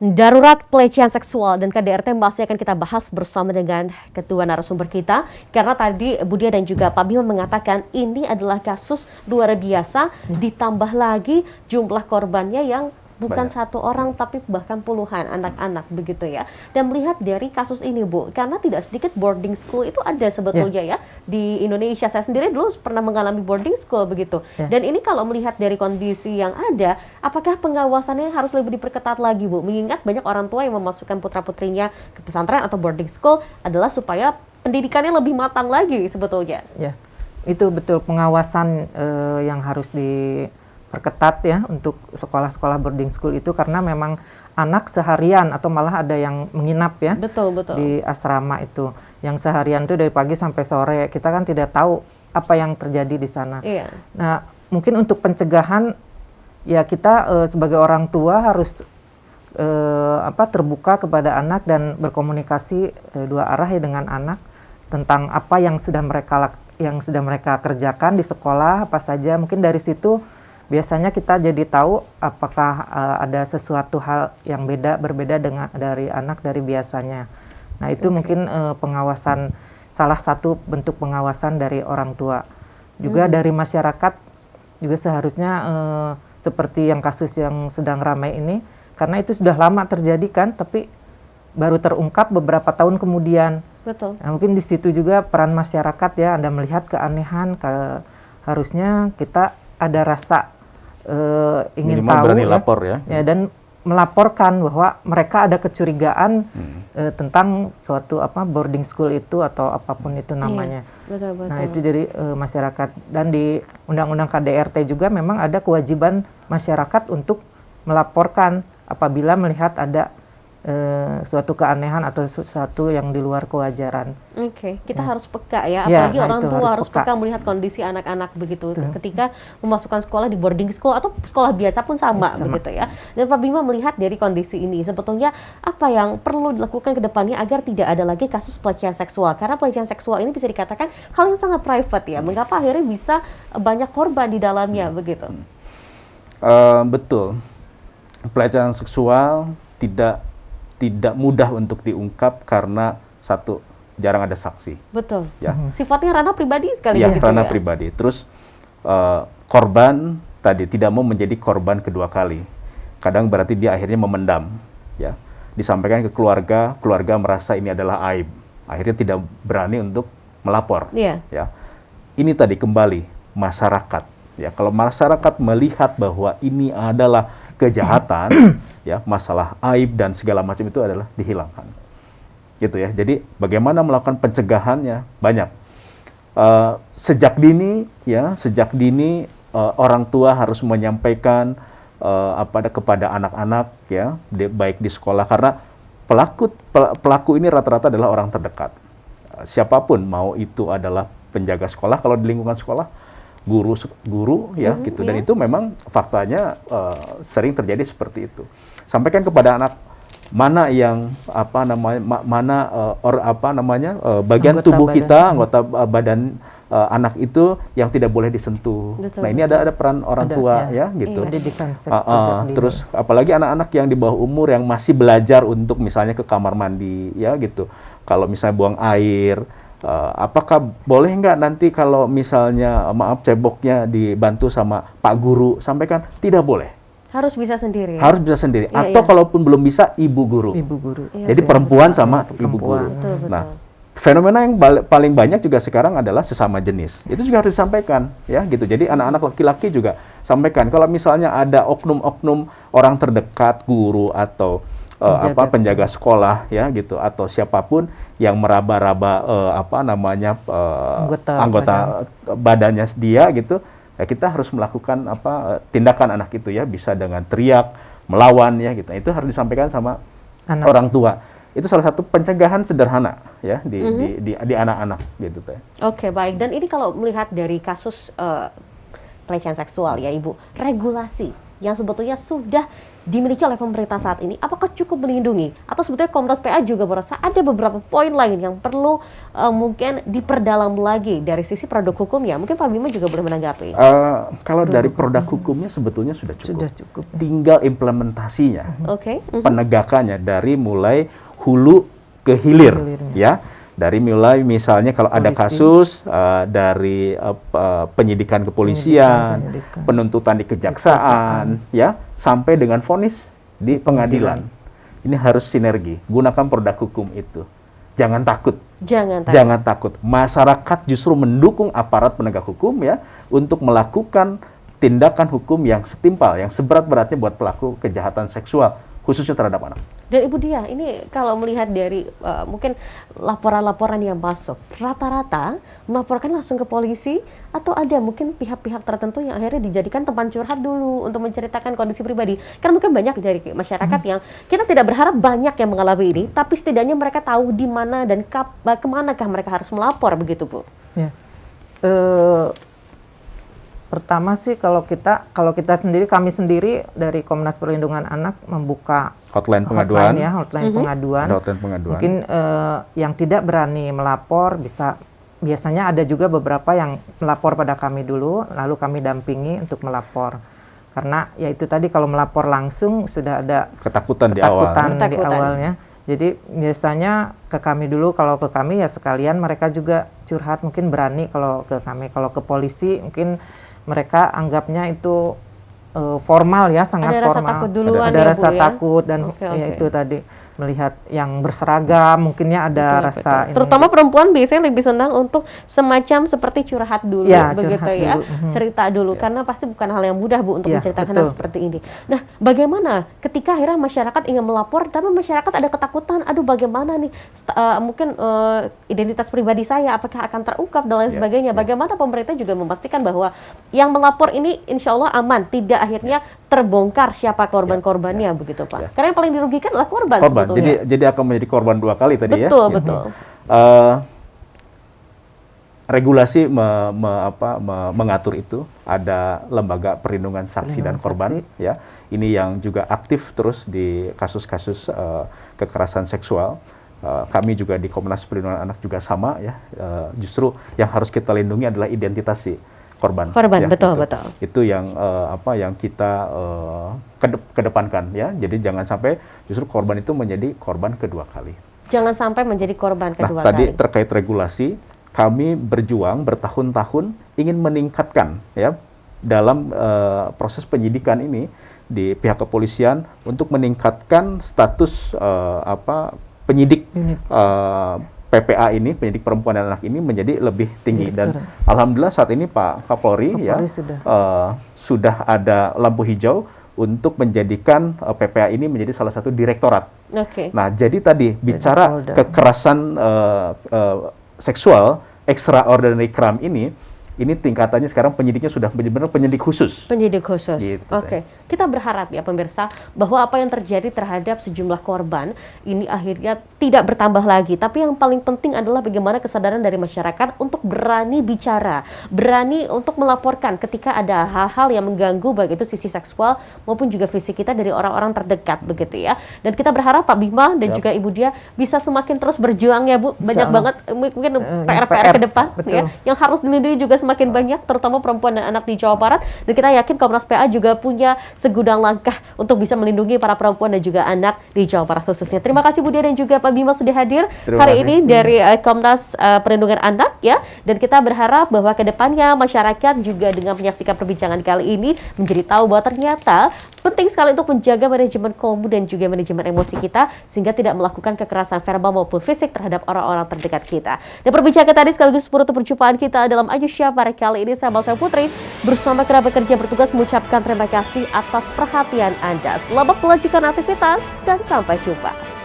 Darurat pelecehan seksual dan KDRT masih akan kita bahas bersama dengan kedua narasumber kita. Karena tadi Budia dan juga Pak Bima mengatakan ini adalah kasus luar biasa, ditambah lagi jumlah korbannya yang bukan satu orang tapi bahkan puluhan anak-anak begitu ya. Dan melihat dari kasus ini Bu, karena tidak sedikit boarding school itu ada sebetulnya ya di Indonesia. Saya sendiri dulu pernah mengalami boarding school begitu. Dan ini kalau melihat dari kondisi yang ada, apakah pengawasannya harus lebih diperketat lagi Bu? Mengingat banyak orang tua yang memasukkan putra-putrinya ke pesantren atau boarding school adalah supaya pendidikannya lebih matang lagi sebetulnya. Ya, itu betul pengawasan yang harus diperketat ya untuk sekolah-sekolah boarding school itu, karena memang anak seharian atau malah ada yang menginap ya di asrama itu, yang seharian itu dari pagi sampai sore, kita kan tidak tahu apa yang terjadi di sana. Nah, mungkin untuk pencegahan ya kita sebagai orang tua harus terbuka kepada anak dan berkomunikasi dua arah ya dengan anak tentang apa yang sudah mereka kerjakan di sekolah, apa saja. Mungkin dari situ biasanya kita jadi tahu apakah ada sesuatu hal yang berbeda dari anak dari biasanya. Nah, itu mungkin pengawasan, salah satu bentuk pengawasan dari orang tua. Juga dari masyarakat juga seharusnya seperti yang kasus yang sedang ramai ini, karena itu sudah lama terjadi kan, tapi baru terungkap beberapa tahun kemudian. Nah, mungkin di situ juga peran masyarakat ya, Anda melihat keanehan, harusnya kita ada rasa ingin minimal tahu berani lapor ya, dan melaporkan bahwa mereka ada kecurigaan tentang suatu boarding school itu atau apapun itu namanya. Nah, itu dari masyarakat. Dan di Undang-Undang KDRT juga memang ada kewajiban masyarakat untuk melaporkan apabila melihat ada suatu keanehan atau sesuatu yang di luar kewajaran. Kita harus peka ya, apalagi orang tua harus peka melihat kondisi anak-anak begitu ketika memasukkan sekolah di boarding school atau sekolah biasa pun sama begitu ya. Dan Pak Bima melihat dari kondisi ini sebetulnya apa yang perlu dilakukan ke depannya agar tidak ada lagi kasus pelecehan seksual, karena pelecehan seksual ini bisa dikatakan hal yang sangat private ya, mengapa akhirnya bisa banyak korban di dalamnya begitu. Betul, pelecehan seksual tidak mudah untuk diungkap karena satu, jarang ada saksi. Betul. Ya. Sifatnya ranah pribadi sekali begitu ranah pribadi. Terus korban tadi tidak mau menjadi korban kedua kali. Kadang berarti dia akhirnya memendam, ya. Disampaikan ke keluarga, keluarga merasa ini adalah aib. Akhirnya tidak berani untuk melapor. Ya. Ini tadi kembali masyarakat. Ya, kalau masyarakat melihat bahwa ini adalah kejahatan, ya, masalah aib dan segala macam itu adalah dihilangkan, gitu ya. Jadi bagaimana melakukan pencegahannya banyak. Sejak dini orang tua harus menyampaikan kepada anak-anak ya, baik di sekolah, karena pelaku ini rata-rata adalah orang terdekat. Siapapun, mau itu adalah penjaga sekolah kalau di lingkungan sekolah, guru ya gitu, dan itu memang faktanya sering terjadi seperti itu. Sampaikan kepada anak mana yang bagian tubuh kita, anggota badan anak itu yang tidak boleh disentuh. Nah, ini ada peran orang tua ya gitu. Terus apalagi anak-anak yang di bawah umur yang masih belajar untuk misalnya ke kamar mandi ya gitu. Kalau misalnya buang air, apakah boleh nggak nanti kalau misalnya ceboknya dibantu sama Pak Guru, sampaikan tidak boleh. Harus bisa sendiri. Harus bisa sendiri. Atau kalaupun belum bisa, ibu guru. Jadi perempuan sama ibu guru. Nah, fenomena yang paling banyak juga sekarang adalah sesama jenis. Itu juga harus disampaikan, ya gitu. Jadi anak-anak laki-laki juga sampaikan. Kalau misalnya ada oknum-oknum orang terdekat, guru atau penjaga sekolah ya gitu, atau siapapun yang meraba-raba anggota badannya dia gitu, ya kita harus melakukan tindakan anak itu ya, bisa dengan teriak, melawan ya gitu. Itu harus disampaikan sama orang tua. Itu salah satu pencegahan sederhana ya di anak-anak gitu teh. Oke, baik. Dan ini kalau melihat dari kasus pelecehan seksual ya Ibu, regulasi yang sebetulnya sudah dimiliki oleh pemerintah saat ini, apakah cukup melindungi? Atau sebetulnya Komnas PA juga merasa ada beberapa poin lain yang perlu mungkin diperdalam lagi dari sisi produk hukumnya? Mungkin Pak Bima juga boleh menanggapi. Kalau dari produk hukumnya sebetulnya sudah cukup. Sudah cukup. Tinggal implementasinya, Oke. penegakannya dari mulai hulu ke hilir, ya. Dari mulai misalnya kalau ada kasus dari penyidikan kepolisian, penuntutan di kejaksaan, ya, sampai dengan vonis di pengadilan. Ini harus sinergi. Gunakan produk hukum itu. Jangan takut. Jangan takut. Masyarakat justru mendukung aparat penegak hukum ya untuk melakukan tindakan hukum yang setimpal, yang seberat-beratnya buat pelaku kejahatan seksual, khususnya terhadap anak. Dan Ibu Dia, ini kalau melihat dari mungkin laporan-laporan yang masuk, rata-rata melaporkan langsung ke polisi atau ada mungkin pihak-pihak tertentu yang akhirnya dijadikan tempat curhat dulu untuk menceritakan kondisi pribadi. Karena mungkin banyak dari masyarakat yang kita tidak berharap banyak yang mengalami ini, tapi setidaknya mereka tahu di mana dan kemanakah mereka harus melapor, begitu Bu? Ya. Pertama sih kalau kita sendiri, kami sendiri dari Komnas Perlindungan Anak membuka hotline pengaduan. Hotline pengaduan. Hotline pengaduan. Mungkin yang tidak berani melapor biasanya ada juga beberapa yang melapor pada kami dulu, lalu kami dampingi untuk melapor. Karena ya itu tadi kalau melapor langsung sudah ada ketakutan di awalnya. Jadi biasanya ke kami dulu, kalau ke kami ya sekalian mereka juga curhat, mungkin berani kalau ke kami. Kalau ke polisi mungkin mereka anggapnya itu formal ya, sangat ada formal. Rasa takut duluan ada ya, rasa Bu, ya? takut dan ya itu tadi melihat yang berseragam, mungkinnya ada rasa betul. Terutama perempuan biasanya lebih senang untuk semacam seperti curhat dulu, ya, begitu curhat ya, dulu. Cerita dulu, karena pasti bukan hal yang mudah Bu untuk menceritakan hal seperti ini. Nah, bagaimana ketika akhirnya masyarakat ingin melapor, tapi masyarakat ada ketakutan, aduh bagaimana nih, mungkin identitas pribadi saya apakah akan terungkap dan lain sebagainya. Bagaimana pemerintah juga memastikan bahwa yang melapor ini insya Allah aman, tidak akhirnya terbongkar siapa korban-korbannya, begitu Pak. Karena yang paling dirugikan adalah korban. Jadi akan menjadi korban dua kali tadi betul, ya. Betul. Regulasi mengatur itu, ada lembaga perlindungan saksi dan korban, ya. Ini yang juga aktif terus di kasus-kasus kekerasan seksual. Kami juga di Komnas Perlindungan Anak juga sama, ya. Justru yang harus kita lindungi adalah identitas si korban ya, betul. Itu yang yang kita kedepankan ya. Jadi jangan sampai justru korban itu menjadi korban kedua kali. Jangan sampai menjadi korban kedua kali. Tadi terkait regulasi, kami berjuang bertahun-tahun ingin meningkatkan ya dalam proses penyidikan ini di pihak kepolisian untuk meningkatkan status penyidik PPA ini, penyidik perempuan dan anak ini menjadi lebih tinggi. Dan alhamdulillah saat ini Pak Kapolri ya sudah ada lampu hijau untuk menjadikan PPA ini menjadi salah satu direktorat. Nah, jadi tadi bicara kekerasan seksual extraordinary crime ini tingkatannya sekarang penyidiknya sudah benar-benar penyidik khusus. Penyidik khusus. Gitu, kita berharap ya pemirsa bahwa apa yang terjadi terhadap sejumlah korban ini akhirnya tidak bertambah lagi. Tapi yang paling penting adalah bagaimana kesadaran dari masyarakat untuk berani bicara, berani untuk melaporkan ketika ada hal-hal yang mengganggu baik itu sisi seksual maupun juga fisik kita dari orang-orang terdekat, begitu ya. Dan kita berharap Pak Bima dan juga Ibu Dia bisa semakin terus berjuang ya Bu. Banyak banget mungkin PR ke depan ya yang harus dilindungi juga semakin banyak, terutama perempuan dan anak di Jawa Barat. Dan kita yakin Komnas PA juga punya segudang langkah untuk bisa melindungi para perempuan dan juga anak di Jawa Barat khususnya. Terima kasih Bu Dia dan juga Pak Bima sudah hadir hari ini dari Komnas Perlindungan Anak ya. Dan kita berharap bahwa ke depannya masyarakat juga dengan menyaksikan perbincangan kali ini menjadi tahu bahwa ternyata penting sekali untuk menjaga manajemen kolbu dan juga manajemen emosi kita sehingga tidak melakukan kekerasan verbal maupun fisik terhadap orang-orang terdekat kita. Dan perbincangan tadi sekaligus penutup perjumpaan kita dalam Ayu Syabar kali ini. Saya Balsa Putri bersama kerabat kerja bertugas mengucapkan terima kasih atas perhatian Anda. Selamat melanjutkan aktivitas dan sampai jumpa.